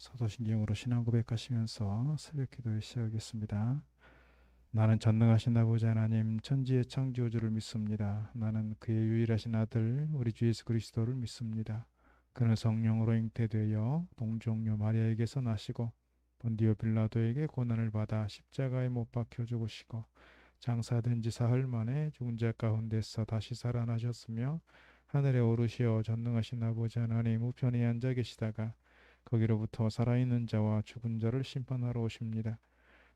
사도신경으로 신앙 고백하시면서 새벽 기도를 시작하겠습니다. 나는 전능하신 아버지 하나님 천지의 창조주를 믿습니다. 나는 그의 유일하신 아들 우리 주 예수 그리스도를 믿습니다. 그는 성령으로 잉태되어 동정녀 마리아에게서 나시고 본디오 빌라도에게 고난을 받아 십자가에 못 박혀 죽으시고 장사된 지 사흘 만에 죽은 자 가운데서 다시 살아나셨으며 하늘에 오르시어 전능하신 아버지 하나님 우편에 앉아 계시다가 거기로부터 살아있는 자와 죽은 자를 심판하러 오십니다.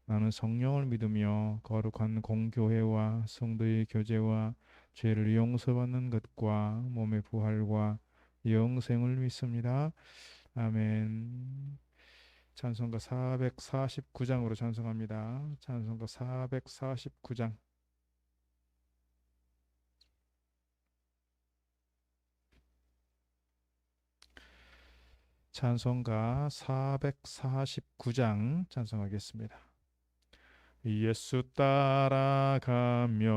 나는 성령을 믿으며 거룩한 공교회와 성도의 교제와 죄를 용서받는 것과 몸의 부활과 영생을 믿습니다. 아멘. 찬송가 449장으로 찬송합니다. 찬송가 449장. 찬송가 449장 찬송하겠습니다. 예수 따라가며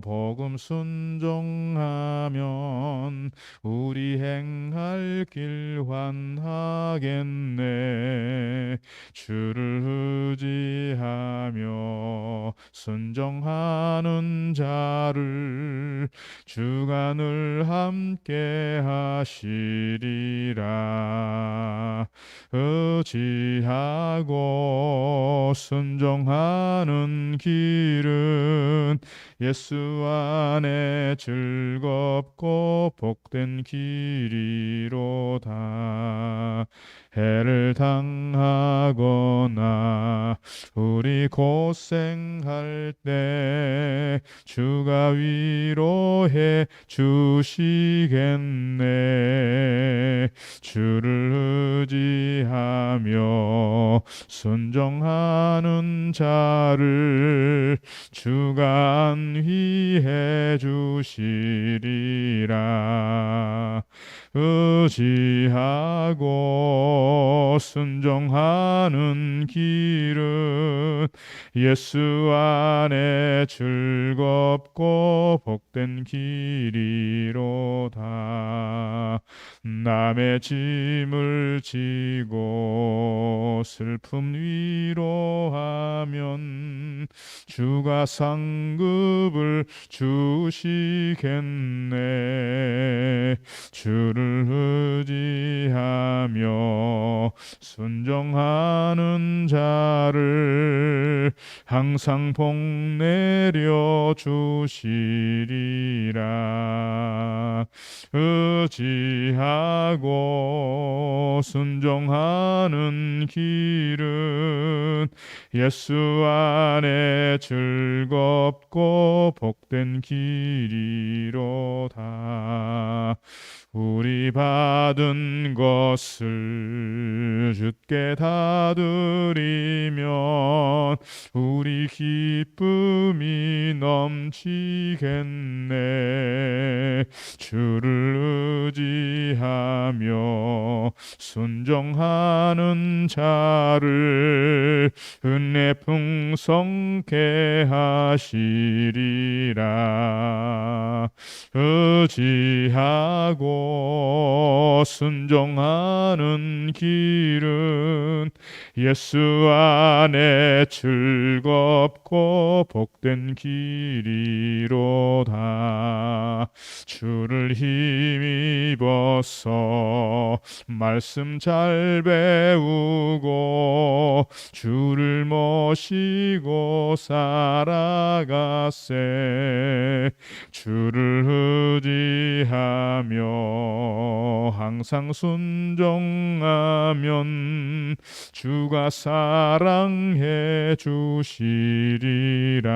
복음 순종하면 우리 행할 길 환하겠네. 주를 의지하며 순종하는 자를 주가 늘 함께 하시리라. 의지하고 순종하는 길은 예수 안에 즐겁고 복된 길이로다. 해를 당하거나 우리 고생할 때 주가 위로해 주시겠네. 주를 의지하며 순종하는 자를 주가 안위해 주시리라. 의지하고 순종하는 길은 예수 안에 즐겁고 복된 길이로다. 남의 짐을 지고 슬픔 위로하면 주가 상급을 주시겠네. 주를 의지하며 순종하는 자를 항상 복 내려 주시리라. 의지하고 순종하는 길은 예수 안에 즐겁고 복된 길이로다. 우리 받은 것을 주께 다 드리면 우리 기쁨이 넘치겠네. 주를 의지하며 순종하는 자를 은혜 풍성케 하시리라. 의지하고 순종하는 길은 예수 안에 즐겁고 복된 길이로다. 주를 힘입어서 말씀 잘 배우고 주를 모시고 살아가세. 주를 의지하며 항상 순종하면 주가 사랑해 주시리라.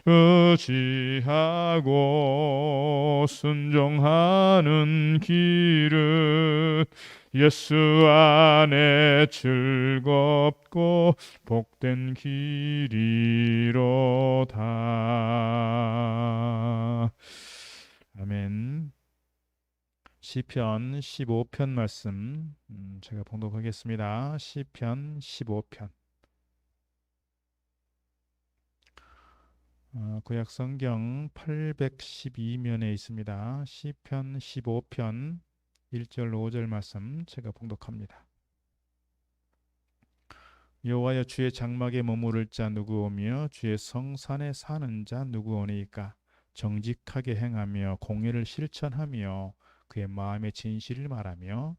의지하고 순종하는 길은 예수 안에 즐겁고 복된 길이로다. 아멘. 시편 15편 말씀 제가 봉독하겠습니다. 시편 15편. 구약 성경 812면에 있습니다. 시편 15편 1절 5절 말씀 제가 봉독합니다. 여호와여 주의 장막에 머무를 자 누구오며 주의 성산에 사는 자 누구오니까 정직하게 행하며 공의를 실천하며 그의 마음의 진실을 말하며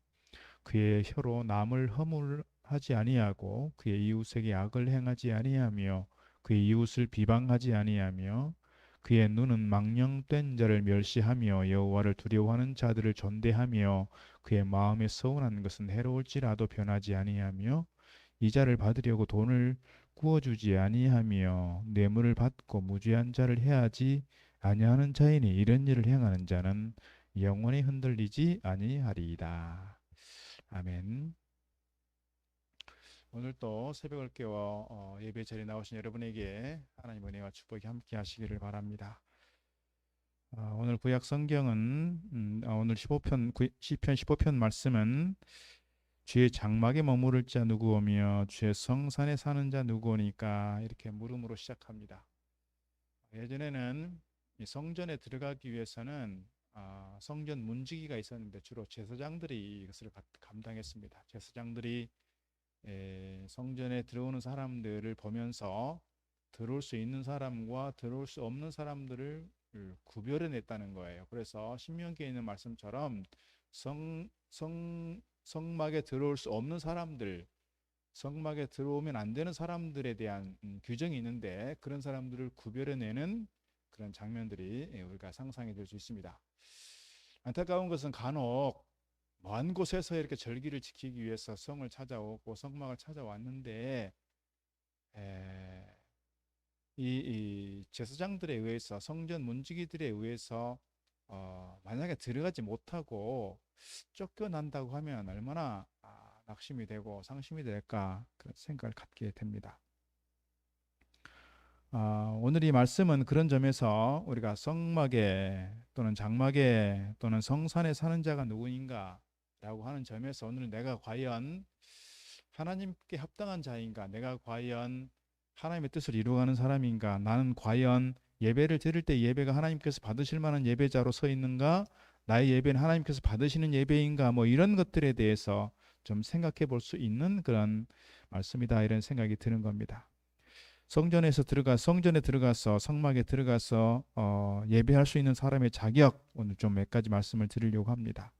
그의 혀로 남을 허물하지 아니하고 그의 이웃에게 악을 행하지 아니하며 그의 이웃을 비방하지 아니하며 그의 눈은 망령된 자를 멸시하며 여호와를 두려워하는 자들을 존대하며 그의 마음에 서운한 것은 해로울지라도 변하지 아니하며 이자를 받으려고 돈을 구워주지 아니하며 뇌물을 받고 무죄한 자를 해하지 아니하는 자이니 이런 일을 행하는 자는 영원히 흔들리지 아니하리이다. 아멘. 오늘 또 새벽을 깨워 예배 자리에 나오신 여러분에게 하나님의 은혜와 축복이 함께 하시기를 바랍니다. 오늘 구약 성경은 오늘 15편 시편 15편 말씀은 주의 장막에 머무를 자 누구오며 주의 성산에 사는 자 누구오니까 이렇게 물음으로 시작합니다. 예전에는 이 성전에 들어가기 위해서는 성전 문지기가 있었는데 주로 제사장들이 이것을 감당했습니다. 제사장들이 성전에 들어오는 사람들을 보면서 들어올 수 있는 사람과 들어올 수 없는 사람들을 구별해냈다는 거예요. 그래서 신명기에 있는 말씀처럼 성막에 들어올 수 없는 사람들, 성막에 들어오면 안 되는 사람들에 대한 규정이 있는데 그런 사람들을 구별해내는 그런 장면들이 우리가 상상이 될 수 있습니다. 안타까운 것은 간혹 먼 곳에서 이렇게 절기를 지키기 위해서 성을 찾아오고 성막을 찾아왔는데 이 제사장들에 의해서 성전 문지기들에 의해서 만약에 들어가지 못하고 쫓겨난다고 하면 얼마나 낙심이 되고 상심이 될까 그런 생각을 갖게 됩니다. 오늘 이 말씀은 그런 점에서 우리가 성막에 또는 장막에 또는 성산에 사는 자가 누구인가 라고 하는 점에서 오늘 내가 과연 하나님께 합당한 자인가, 내가 과연 하나님의 뜻을 이루어가는 사람인가, 나는 과연 예배를 드릴 때 예배가 하나님께서 받으실 만한 예배자로 서 있는가, 나의 예배는 하나님께서 받으시는 예배인가, 뭐 이런 것들에 대해서 좀 생각해 볼 수 있는 그런 말씀이다 이런 생각이 드는 겁니다. 성전에 들어가서 성막에 들어가서 예배할 수 있는 사람의 자격 오늘 좀 몇 가지 말씀을 드리려고 합니다.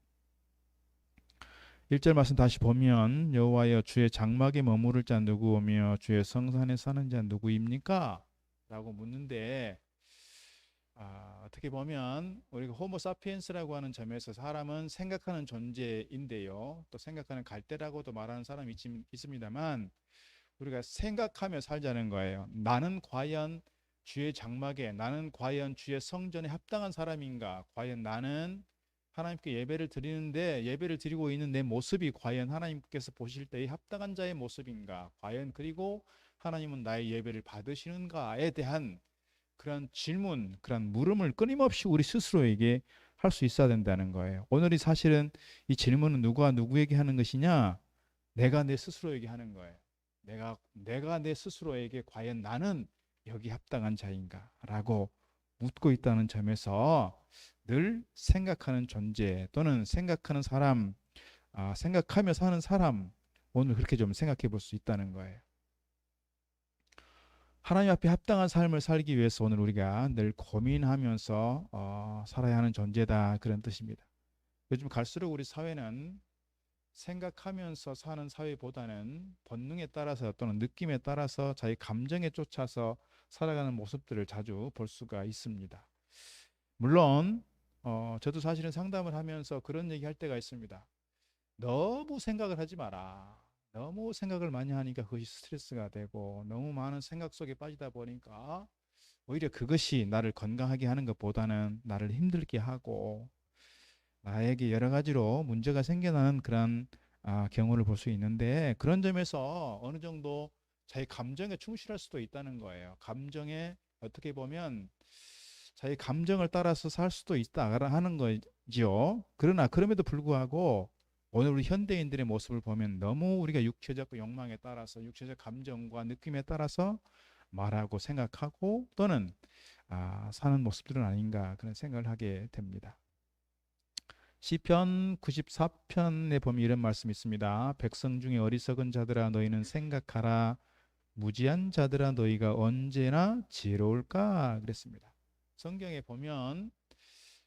1절 말씀 다시 보면 여호와여 주의 장막에 머무를 자 누구오며 주의 성산에 사는 자 누구입니까? 라고 묻는데 어떻게 보면 우리가 호모 사피엔스라고 하는 점에서 사람은 생각하는 존재인데요. 또 생각하는 갈대라고도 말하는 사람이 있습니다만 우리가 생각하며 살자는 거예요. 나는 과연 주의 장막에, 나는 과연 주의 성전에 합당한 사람인가? 과연 나는 하나님께 예배를 드리는데 예배를 드리고 있는 내 모습이 과연 하나님께서 보실 때의 합당한 자의 모습인가? 과연 그리고 하나님은 나의 예배를 받으시는가에 대한 그런 질문, 그런 물음을 끊임없이 우리 스스로에게 할 수 있어야 된다는 거예요. 오늘이 사실은 이 질문은 누가 누구에게 하는 것이냐? 내가 내 스스로에게 하는 거예요. 내가 내 스스로에게 과연 나는 여기 합당한 자인가라고 묻고 있다는 점에서 늘 생각하는 존재 또는 생각하는 사람, 생각하며 사는 사람 오늘 그렇게 좀 생각해 볼 수 있다는 거예요. 하나님 앞에 합당한 삶을 살기 위해서 오늘 우리가 늘 고민하면서 살아야 하는 존재다 그런 뜻입니다. 요즘 갈수록 우리 사회는 생각하면서 사는 사회보다는 본능에 따라서 또는 느낌에 따라서 자기 감정에 쫓아서 살아가는 모습들을 자주 볼 수가 있습니다. 물론 저도 사실은 상담을 하면서 그런 얘기 할 때가 있습니다. 너무 생각을 하지 마라. 너무 생각을 많이 하니까 그것이 스트레스가 되고 너무 많은 생각 속에 빠지다 보니까 오히려 그것이 나를 건강하게 하는 것보다는 나를 힘들게 하고 나에게 여러 가지로 문제가 생겨나는 그런 경우를 볼 수 있는데 그런 점에서 어느 정도 자기 감정에 충실할 수도 있다는 거예요. 감정에 어떻게 보면 자기 감정을 따라서 살 수도 있다 하는 거지요. 그러나 그럼에도 불구하고 오늘 우리 현대인들의 모습을 보면 너무 우리가 육체적 욕망에 따라서 육체적 감정과 느낌에 따라서 말하고 생각하고 또는 사는 모습들은 아닌가 그런 생각을 하게 됩니다. 시편 94편에 보면 이런 말씀이 있습니다. 백성 중에 어리석은 자들아 너희는 생각하라. 무지한 자들아 너희가 언제나 지혜로울까 그랬습니다. 성경에 보면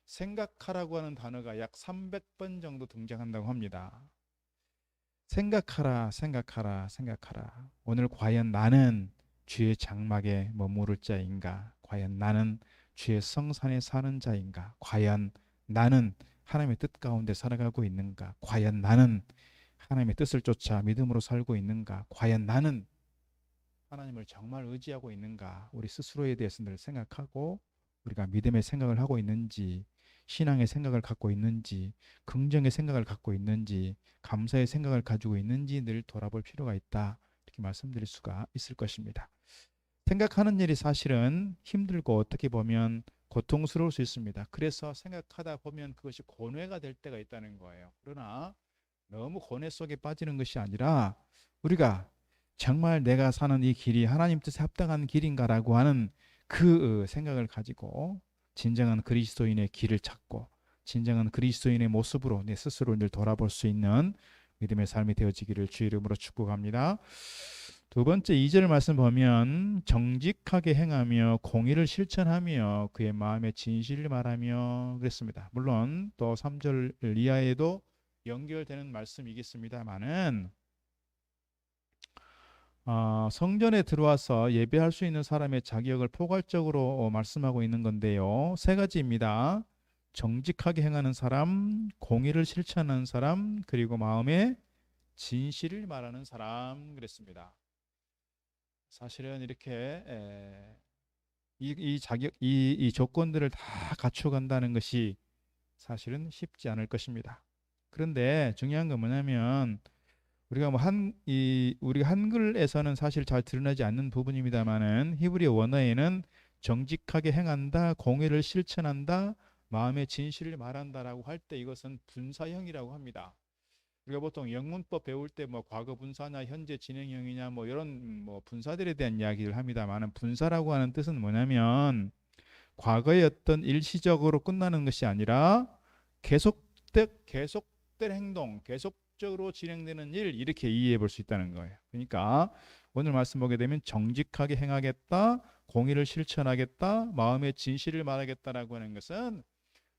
생각하라고 하는 단어가 약 300번 정도 등장한다고 합니다. 생각하라, 생각하라, 생각하라. 오늘 과연 나는 주의 장막에 머무를 자인가? 과연 나는 주의 성산에 사는 자인가? 과연 나는 하나님의 뜻 가운데 살아가고 있는가? 과연 나는 하나님의 뜻을 쫓아 믿음으로 살고 있는가? 과연 나는 하나님을 정말 의지하고 있는가? 우리 스스로에 대해서 늘 생각하고 우리가 믿음의 생각을 하고 있는지, 신앙의 생각을 갖고 있는지, 긍정의 생각을 갖고 있는지, 감사의 생각을 가지고 있는지 늘 돌아볼 필요가 있다. 이렇게 말씀드릴 수가 있을 것입니다. 생각하는 일이 사실은 힘들고 어떻게 보면 고통스러울 수 있습니다. 그래서 생각하다 보면 그것이 고뇌가 될 때가 있다는 거예요. 그러나 너무 고뇌 속에 빠지는 것이 아니라 우리가 정말 내가 사는 이 길이 하나님 뜻에 합당한 길인가라고 하는 그 생각을 가지고 진정한 그리스도인의 길을 찾고 진정한 그리스도인의 모습으로 내 스스로를 늘 돌아볼 수 있는 믿음의 삶이 되어지기를 주의 이름으로 축복합니다. 두 번째 2절 말씀 보면 정직하게 행하며 공의를 실천하며 그의 마음의 진실을 말하며 그랬습니다. 물론 또 3절 이하에도 연결되는 말씀이겠습니다만은 성전에 들어와서 예배할 수 있는 사람의 자격을 포괄적으로 말씀하고 있는 건데요. 세 가지입니다. 정직하게 행하는 사람, 공의를 실천하는 사람, 그리고 마음의 진실을 말하는 사람 그랬습니다. 사실은 이렇게 이 자격, 이 조건들을 다 갖춰간다는 것이 사실은 쉽지 않을 것입니다. 그런데 중요한 건 뭐냐면 우리가 우리 한글에서는 사실 잘 드러나지 않는 부분입니다만은 히브리 원어에는 정직하게 행한다, 공의를 실천한다, 마음의 진실을 말한다라고 할 때 이것은 분사형이라고 합니다. 우리가 보통 영문법 배울 때 뭐 과거 분사냐 현재 진행형이냐 뭐 이런 뭐 분사들에 대한 이야기를 합니다만은 분사라고 하는 뜻은 뭐냐면 과거의 어떤 일시적으로 끝나는 것이 아니라 계속된 행동, 계속적으로 진행되는 일 이렇게 이해해 볼 수 있다는 거예요. 그러니까 오늘 말씀 보게 되면 정직하게 행하겠다, 공의를 실천하겠다, 마음의 진실을 말하겠다라고 하는 것은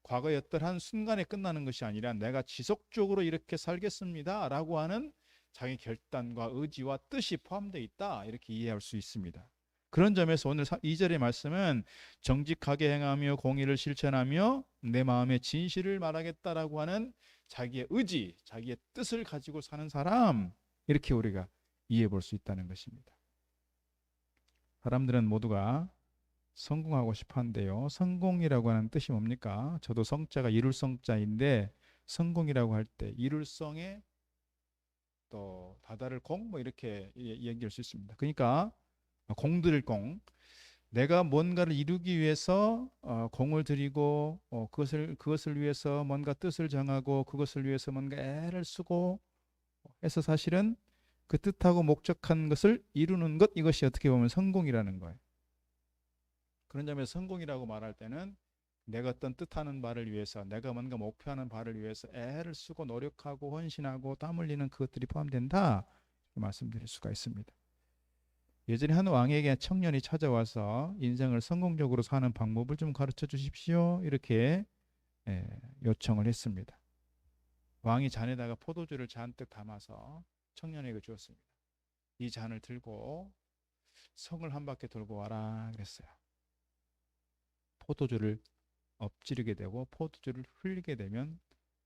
과거의 어떠한 순간에 끝나는 것이 아니라 내가 지속적으로 이렇게 살겠습니다라고 하는 자기 결단과 의지와 뜻이 포함되어 있다 이렇게 이해할 수 있습니다. 그런 점에서 오늘 2절의 말씀은 정직하게 행하며 공의를 실천하며 내 마음의 진실을 말하겠다라고 하는 자기의 의지, 자기의 뜻을 가지고 사는 사람 이렇게 우리가 이해해 볼 수 있다는 것입니다. 사람들은 모두가 성공하고 싶어 한데요. 성공이라고 하는 뜻이 뭡니까? 저도 성자가 이룰 성자인데 성공이라고 할 때 이룰 성에 또 다다를 공 뭐 이렇게 얘기할 수 있습니다. 그러니까 공들일 공. 내가 뭔가를 이루기 위해서 공을 들이고 그것을 위해서 뭔가 뜻을 정하고 그것을 위해서 뭔가 애를 쓰고 해서 사실은 그 뜻하고 목적한 것을 이루는 것 이것이 어떻게 보면 성공이라는 거예요. 그런 점에서 성공이라고 말할 때는 내가 어떤 뜻하는 바를 위해서 내가 뭔가 목표하는 바를 위해서 애를 쓰고 노력하고 헌신하고 땀 흘리는 그것들이 포함된다 말씀드릴 수가 있습니다. 예전에 한 왕에게 청년이 찾아와서 인생을 성공적으로 사는 방법을 좀 가르쳐 주십시오 이렇게 요청을 했습니다. 왕이 잔에다가 포도주를 잔뜩 담아서 청년에게 주었습니다. 이 잔을 들고 성을 한 바퀴 돌고 와라 그랬어요. 포도주를 엎지르게 되고 포도주를 흘리게 되면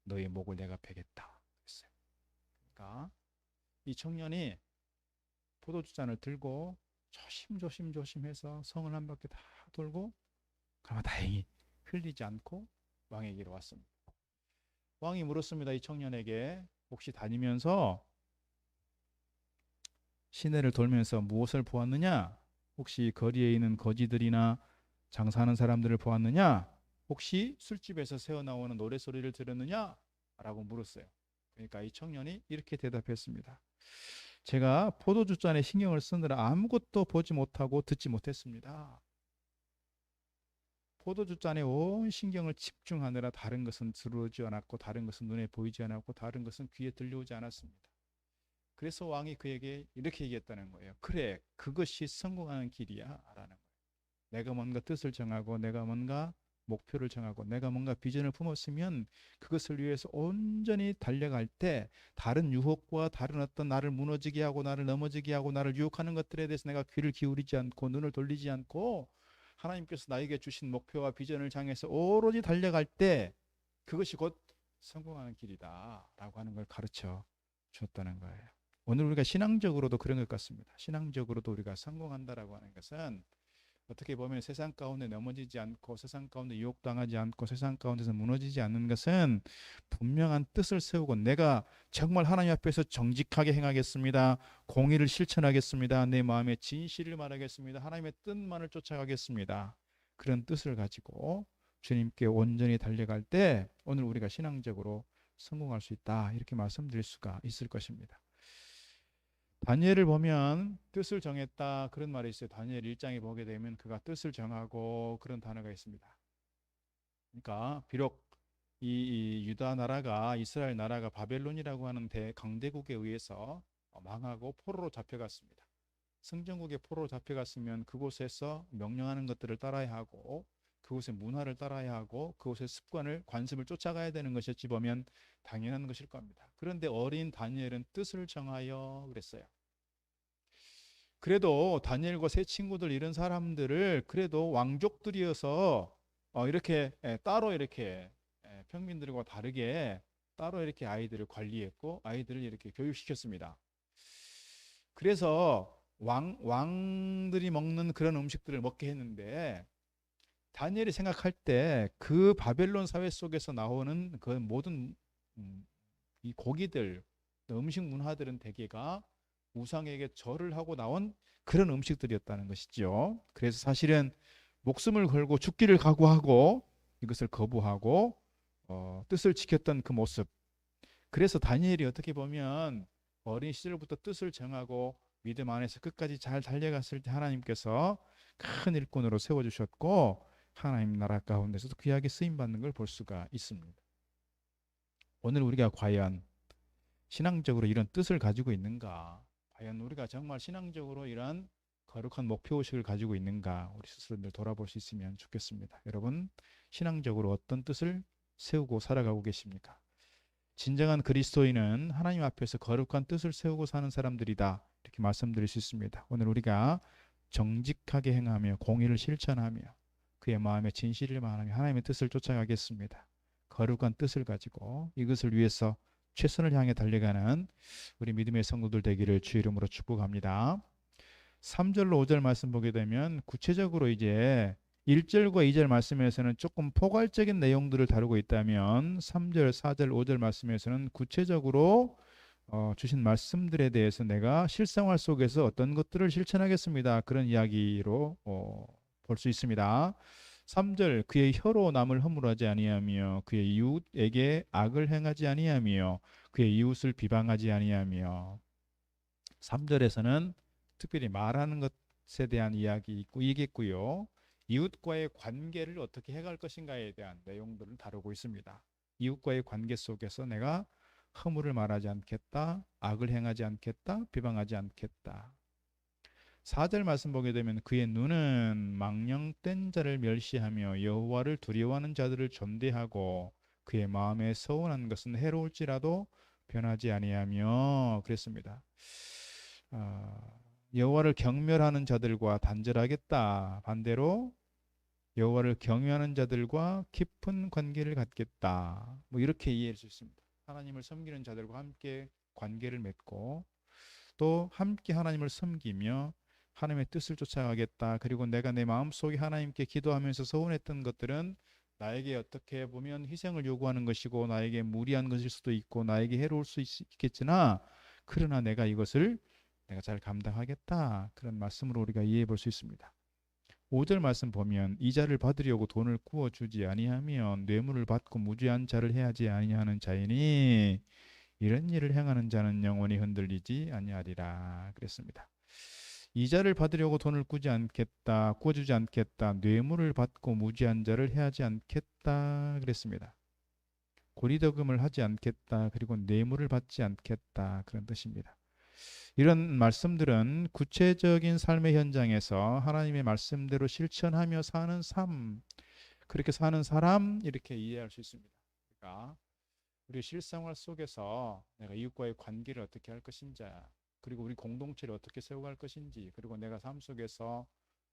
너의 목을 내가 베겠다 그랬어요. 그러니까 이 청년이 포도주 잔을 들고 조심해서 성을 한 바퀴 다 돌고 그러나 다행히 흘리지 않고 왕에게로 왔습니다. 왕이 물었습니다. 이 청년에게 혹시 다니면서 시내를 돌면서 무엇을 보았느냐? 혹시 거리에 있는 거지들이나 장사하는 사람들을 보았느냐? 혹시 술집에서 새어나오는 노래소리를 들었느냐? 라고 물었어요. 그러니까 이 청년이 이렇게 대답했습니다. 제가 포도주 잔에 신경을 쓰느라 아무것도 보지 못하고 듣지 못했습니다. 포도주잔에 온 신경을 집중하느라 다른 것은 들어오지 않았고 다른 것은 눈에 보이지 않았고 다른 것은 귀에 들려오지 않았습니다. 그래서 왕이 그에게 이렇게 얘기했다는 거예요. 그래, 그것이 성공하는 길이야 라는 거예요. 내가 뭔가 뜻을 정하고 내가 뭔가 목표를 정하고 내가 뭔가 비전을 품었으면 그것을 위해서 온전히 달려갈 때 다른 유혹과 다른 어떤 나를 무너지게 하고 나를 넘어지게 하고 나를 유혹하는 것들에 대해서 내가 귀를 기울이지 않고 눈을 돌리지 않고 하나님께서 나에게 주신 목표와 비전을 향해서 오로지 달려갈 때 그것이 곧 성공하는 길이다 라고 하는 걸 가르쳐 주었다는 거예요. 오늘 우리가 신앙적으로도 그런 것 같습니다. 신앙적으로도 우리가 성공한다라고 하는 것은 어떻게 보면 세상 가운데 넘어지지 않고 세상 가운데 유혹당하지 않고 세상 가운데서 무너지지 않는 것은 분명한 뜻을 세우고 내가 정말 하나님 앞에서 정직하게 행하겠습니다. 공의를 실천하겠습니다. 내 마음의 진실을 말하겠습니다. 하나님의 뜻만을 쫓아가겠습니다. 그런 뜻을 가지고 주님께 온전히 달려갈 때 오늘 우리가 신앙적으로 성공할 수 있다. 이렇게 말씀드릴 수가 있을 것입니다. 다니엘을 보면 뜻을 정했다 그런 말이 있어요. 다니엘 1장에 보게 되면 그가 뜻을 정하고 그런 단어가 있습니다. 그러니까 비록 이 유다 나라가 이스라엘 나라가 바벨론이라고 하는 강대국에 의해서 망하고 포로로 잡혀갔습니다. 성전국에 포로로 잡혀갔으면 그곳에서 명령하는 것들을 따라야 하고 그곳의 문화를 따라야 하고 그곳의 습관을 관습을 쫓아가야 되는 것이 어찌 보면 당연한 것일 겁니다. 그런데 어린 다니엘은 뜻을 정하여 그랬어요. 그래도 다니엘과 세 친구들 이런 사람들을 그래도 왕족들이어서 이렇게 따로 이렇게 평민들과 다르게 따로 이렇게 아이들을 관리했고 아이들을 이렇게 교육시켰습니다. 그래서 왕들이 먹는 그런 음식들을 먹게 했는데 다니엘이 생각할 때 그 바벨론 사회 속에서 나오는 그 모든 이 고기들, 음식 문화들은 대개가 우상에게 절을 하고 나온 그런 음식들이었다는 것이죠. 그래서 사실은 목숨을 걸고 죽기를 각오하고 이것을 거부하고 뜻을 지켰던 그 모습. 그래서 다니엘이 어떻게 보면 어린 시절부터 뜻을 정하고 믿음 안에서 끝까지 잘 달려갔을 때 하나님께서 큰 일꾼으로 세워주셨고 하나님 나라 가운데서도 귀하게 쓰임받는 걸 볼 수가 있습니다. 오늘 우리가 과연 신앙적으로 이런 뜻을 가지고 있는가? 과연 우리가 정말 신앙적으로 이러한 거룩한 목표의식을 가지고 있는가? 우리 스스로들 돌아볼 수 있으면 좋겠습니다. 여러분, 신앙적으로 어떤 뜻을 세우고 살아가고 계십니까? 진정한 그리스도인은 하나님 앞에서 거룩한 뜻을 세우고 사는 사람들이다. 이렇게 말씀드릴 수 있습니다. 오늘 우리가 정직하게 행하며 공의를 실천하며 그의 마음에 진실을 말하며 하나님의 뜻을 쫓아가겠습니다. 거룩한 뜻을 가지고 이것을 위해서 최선을 향해 달려가는 우리 믿음의 성도들 되기를 주의 이름으로 축복합니다. 3절로 5절 말씀 보게 되면 구체적으로 이제 1절과 2절 말씀에서는 조금 포괄적인 내용들을 다루고 있다면 3절, 4절, 5절 말씀에서는 구체적으로 주신 말씀들에 대해서 내가 실생활 속에서 어떤 것들을 실천하겠습니다. 그런 이야기로 볼 수 있습니다. 3절 그의 혀로 남을 허물하지 아니하며 그의 이웃에게 악을 행하지 아니하며 그의 이웃을 비방하지 아니하며 3절에서는 특별히 말하는 것에 대한 이야기겠고요. 이웃과의 관계를 어떻게 해갈 것인가에 대한 내용들을 다루고 있습니다. 이웃과의 관계 속에서 내가 허물을 말하지 않겠다, 악을 행하지 않겠다, 비방하지 않겠다. 4절 말씀 보게 되면 그의 눈은 망령된 자를 멸시하며 여호와를 두려워하는 자들을 존대하고 그의 마음에 서운한 것은 해로울지라도 변하지 아니하며 그랬습니다. 여호와를 경멸하는 자들과 단절하겠다. 반대로 여호와를 경외하는 자들과 깊은 관계를 갖겠다. 뭐 이렇게 이해할 수 있습니다. 하나님을 섬기는 자들과 함께 관계를 맺고 또 함께 하나님을 섬기며 하나님의 뜻을 쫓아가겠다. 그리고 내가 내 마음속에 하나님께 기도하면서 서운했던 것들은 나에게 어떻게 보면 희생을 요구하는 것이고 나에게 무리한 것일 수도 있고 나에게 해로울 수 있겠으나 그러나 내가 이것을 내가 잘 감당하겠다. 그런 말씀으로 우리가 이해해 볼 수 있습니다. 5절 말씀 보면 이자를 받으려고 돈을 구워주지 아니하며 뇌물을 받고 무죄한 자를 해하지 아니하는 자이니 이런 일을 행하는 자는 영원히 흔들리지 아니하리라 그랬습니다. 이자를 받으려고 돈을 꾸지 않겠다, 꾸어주지 않겠다, 뇌물을 받고 무지한 자를 해하지 않겠다 그랬습니다. 고리더금을 하지 않겠다, 그리고 뇌물을 받지 않겠다 그런 뜻입니다. 이런 말씀들은 구체적인 삶의 현장에서 하나님의 말씀대로 실천하며 사는 삶, 그렇게 사는 사람 이렇게 이해할 수 있습니다. 그러니까 우리 실생활 속에서 내가 이웃과의 관계를 어떻게 할 것인지, 그리고 우리 공동체를 어떻게 세워갈 것인지, 그리고 내가 삶 속에서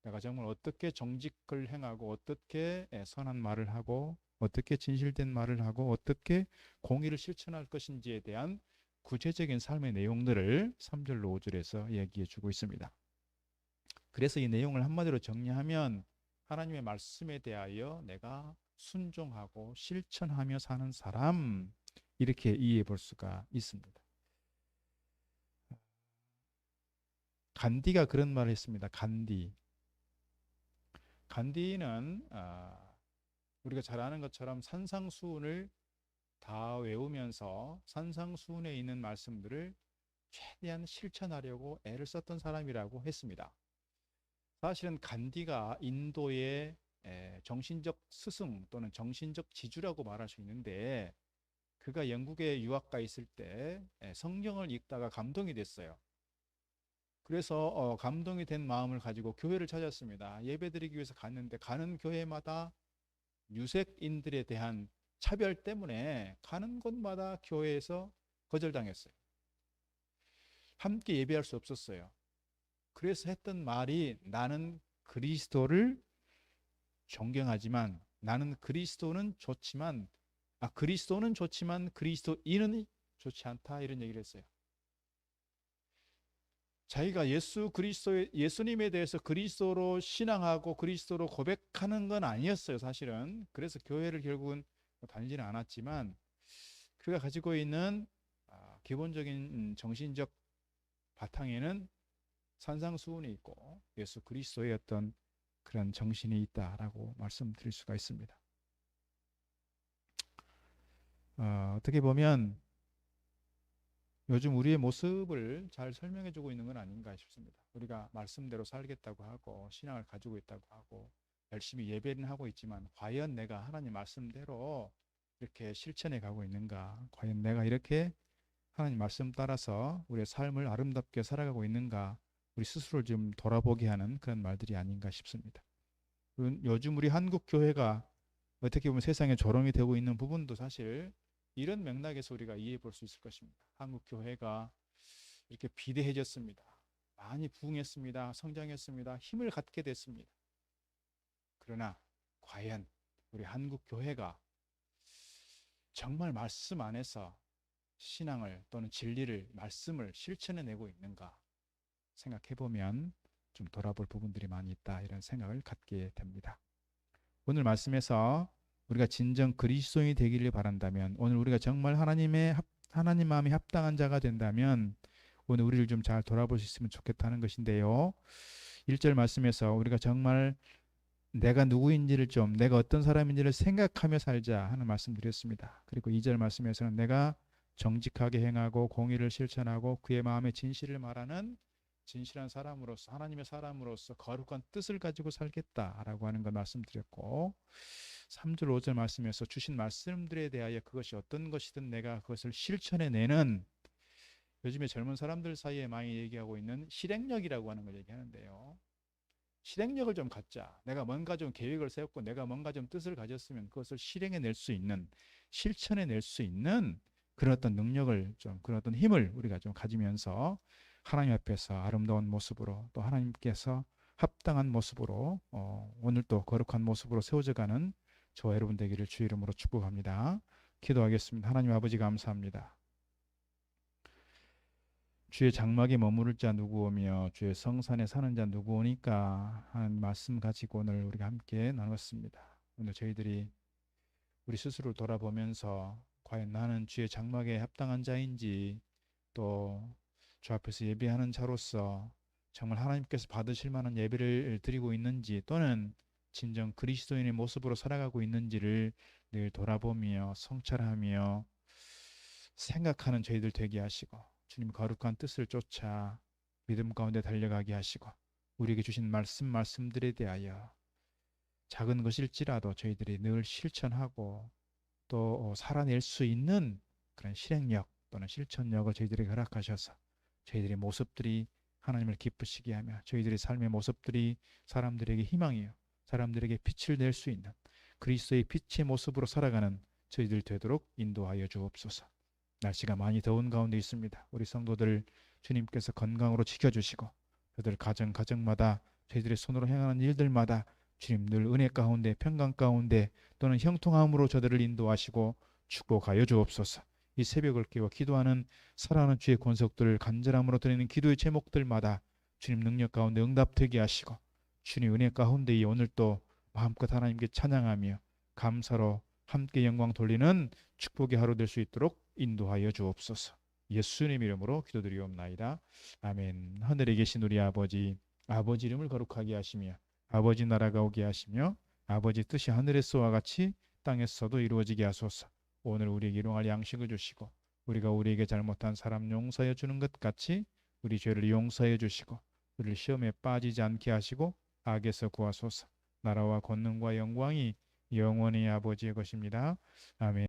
내가 정말 어떻게 정직을 행하고 어떻게 선한 말을 하고 어떻게 진실된 말을 하고 어떻게 공의를 실천할 것인지에 대한 구체적인 삶의 내용들을 3절로 5절에서 얘기해 주고 있습니다. 그래서 이 내용을 한마디로 정리하면 하나님의 말씀에 대하여 내가 순종하고 실천하며 사는 사람, 이렇게 이해해 볼 수가 있습니다. 간디가 그런 말을 했습니다. 간디는 우리가 잘 아는 것처럼 산상수훈을 다 외우면서 산상수훈에 있는 말씀들을 최대한 실천하려고 애를 썼던 사람이라고 했습니다. 사실은 간디가 인도의 정신적 스승 또는 정신적 지주라고 말할 수 있는데, 그가 영국에 유학가 있을 때 성경을 읽다가 감동이 됐어요. 그래서 감동이 된 마음을 가지고 교회를 찾았습니다. 예배드리기 위해서 갔는데 가는 교회마다 유색인들에 대한 차별 때문에 가는 곳마다 교회에서 거절당했어요. 함께 예배할 수 없었어요. 그래서 했던 말이, 나는 그리스도를 존경하지만 나는 그리스도는 좋지만 그리스도인은 좋지 않다, 이런 얘기를 했어요. 자기가 예수님에 대해서 그리스도로 신앙하고 그리스도로 고백하는 건 아니었어요, 사실은. 그래서 교회를 결국은 다니지는 않았지만 그가 가지고 있는 기본적인 정신적 바탕에는 산상수훈이 있고 예수 그리스도의 어떤 그런 정신이 있다라고 말씀드릴 수가 있습니다. 어떻게 보면 요즘 우리의 모습을 잘 설명해주고 있는 건 아닌가 싶습니다. 우리가 말씀대로 살겠다고 하고 신앙을 가지고 있다고 하고 열심히 예배는 하고 있지만 과연 내가 하나님 말씀대로 이렇게 실천해 가고 있는가? 과연 내가 이렇게 하나님 말씀 따라서 우리의 삶을 아름답게 살아가고 있는가? 우리 스스로를 좀 돌아보게 하는 그런 말들이 아닌가 싶습니다. 요즘 우리 한국 교회가 어떻게 보면 세상에 조롱이 되고 있는 부분도 사실 이런 맥락에서 우리가 이해해 볼 수 있을 것입니다. 한국 교회가 이렇게 비대해졌습니다. 많이 부흥했습니다. 성장했습니다. 힘을 갖게 됐습니다. 그러나 과연 우리 한국 교회가 정말 말씀 안에서 신앙을 또는 진리를, 말씀을 실천해내고 있는가 생각해 보면 좀 돌아볼 부분들이 많이 있다, 이런 생각을 갖게 됩니다. 오늘 말씀에서 우리가 진정 그리스도인이 되기를 바란다면, 오늘 우리가 정말 하나님 마음에 합당한 자가 된다면 오늘 우리를 좀 잘 돌아볼 수 있으면 좋겠다는 것인데요. 1절 말씀에서 우리가 정말 내가 누구인지를 내가 어떤 사람인지를 생각하며 살자 하는 말씀드렸습니다. 그리고 2절 말씀에서는 내가 정직하게 행하고 공의를 실천하고 그의 마음의 진실을 말하는 진실한 사람으로서, 하나님의 사람으로서 거룩한 뜻을 가지고 살겠다라고 하는 걸 말씀드렸고, 3절 5절 말씀에서 주신 말씀들에 대하여 그것이 어떤 것이든 내가 그것을 실천해내는, 요즘에 젊은 사람들 사이에 많이 얘기하고 있는 실행력이라고 하는 걸 얘기하는데요. 실행력을 좀 갖자. 내가 뭔가 좀 계획을 세웠고 내가 뭔가 좀 뜻을 가졌으면 그것을 실행해낼 수 있는, 실천해낼 수 있는 그런 어떤 능력을 그런 어떤 힘을 우리가 좀 가지면서 하나님 앞에서 아름다운 모습으로, 또 하나님께서 합당한 모습으로 오늘 또 거룩한 모습으로 세워져가는 저와 여러분 되기를 주의 이름으로 축복합니다. 기도하겠습니다. 하나님 아버지 감사합니다. 주의 장막에 머무를 자 누구오며 주의 성산에 사는 자 누구오니까 하는 말씀 가지고 오늘 우리가 함께 나눴습니다. 오늘 저희들이 우리 스스로를 돌아보면서 과연 나는 주의 장막에 합당한 자인지, 또 주 앞에서 예배하는 자로서 정말 하나님께서 받으실 만한 예배를 드리고 있는지, 또는 진정 그리스도인의 모습으로 살아가고 있는지를 늘 돌아보며 성찰하며 생각하는 저희들 되게 하시고, 주님 거룩한 뜻을 쫓아 믿음 가운데 달려가게 하시고 우리에게 주신 말씀들에 대하여 작은 것일지라도 저희들이 늘 실천하고 또 살아낼 수 있는 그런 실행력 또는 실천력을 저희들에게 허락하셔서 저희들의 모습들이 하나님을 기쁘시게 하며 저희들의 삶의 모습들이 사람들에게 희망이요 사람들에게 빛을 낼 수 있는 그리스도의 빛의 모습으로 살아가는 저희들 되도록 인도하여 주옵소서. 날씨가 많이 더운 가운데 있습니다. 우리 성도들 주님께서 건강으로 지켜주시고 저들 가정마다 저희들의 손으로 행하는 일들마다 주님 늘 은혜 가운데 평강 가운데 또는 형통함으로 저들을 인도하시고 축복하여 주옵소서. 이 새벽을 깨워 기도하는 사랑하는 주의 권속들을 간절함으로 드리는 기도의 제목들마다 주님 능력 가운데 응답되게 하시고 주님 은혜 가운데 이 오늘 또 마음껏 하나님께 찬양하며 감사로 함께 영광 돌리는 축복의 하루 될 수 있도록 인도하여 주옵소서. 예수님 이름으로 기도드리옵나이다. 아멘. 하늘에 계신 우리 아버지 이름을 거룩하게 하시며 아버지 나라가 오게 하시며 아버지 뜻이 하늘에서와 같이 땅에서도 이루어지게 하소서. 오늘 우리에게 일용할 양식을 주시고 우리가 우리에게 잘못한 사람 용서해 주는 것 같이 우리 죄를 용서해 주시고 우리를 시험에 빠지지 않게 하시고 악에서 구하소서. 나라와 권능과 영광이 영원히 아버지의 것입니다. 아멘.